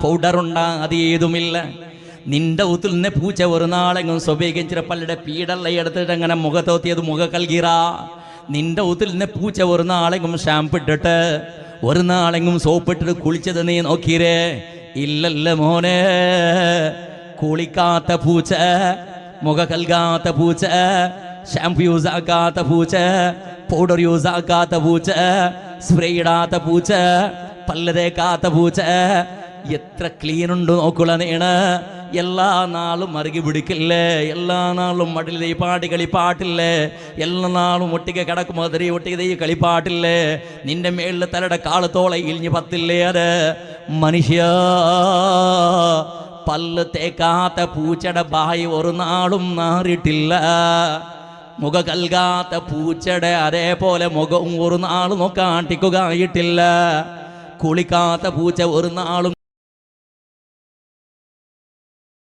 പൗഡറുണ്ടാ അതേതുമില്ല. നിന്റെ ഊത്തിൽ നിന്ന് പൂച്ച ഒരു നാളെങ്കും സ്വഭേഗിച്ചിട്ട് പള്ളിയുടെ പീഡല്ല എടുത്തിട്ട് അങ്ങനെ മുഖത്തോത്തിയത് മുഖ കൽകീറ. നിന്റെ ഊത്തിൽ നിന്ന് പൂച്ച ഒരു നാളെങ്കും ഷാമ്പു ഇട്ടിട്ട് ഒരു നാളെങ്കും സോപ്പിട്ടിട്ട് കുളിച്ചത് നീ നോക്കിയേ? ഇല്ലല്ല മോനെ. കുളിക്കാത്ത പൂച്ച, മുഖ കൽകാത്ത പൂച്ച, ഷാമ്പു യൂസ് ആക്കാത്ത പൂച്ച, പൗഡർ യൂസ് ആക്കാത്ത പൂച്ച, സ്പ്രേ ഇടാത്ത പൂച്ച, പല്ല് തേക്കാത്ത പൂച്ച എത്ര ക്ലീൻ ഉണ്ട് നോക്കുള്ള നീണ്. എല്ലാ നാളും മറുകി പിടിക്കില്ലേ? എല്ലാ നാളും മടിൽ ഈ പാട്ട് കളിപ്പാട്ടില്ലേ? എല്ലാ നാളും ഒട്ടിക്ക് കിടക്കുമ്പോൾ അതിരി ഒട്ടിക്ക് ഈ കളിപ്പാട്ടില്ലേ? നിന്റെ മേളിൽ തലയുടെ കാളത്തോളെ ഇഴിഞ്ഞ് പത്തില്ലേ? അത് മനുഷ്യ പല്ല് തേക്കാത്ത പൂച്ചയുടെ ബായി ഒരു നാളും നാറിയിട്ടില്ല. മുഖ കൽകാത്ത പൂച്ചയുടെ അതേപോലെ മുഖവും ഒരു നാളും നോക്കാണ്ടിക്കുകയായിട്ടില്ല. കുളിക്കാത്ത പൂച്ച ഒരു നാളും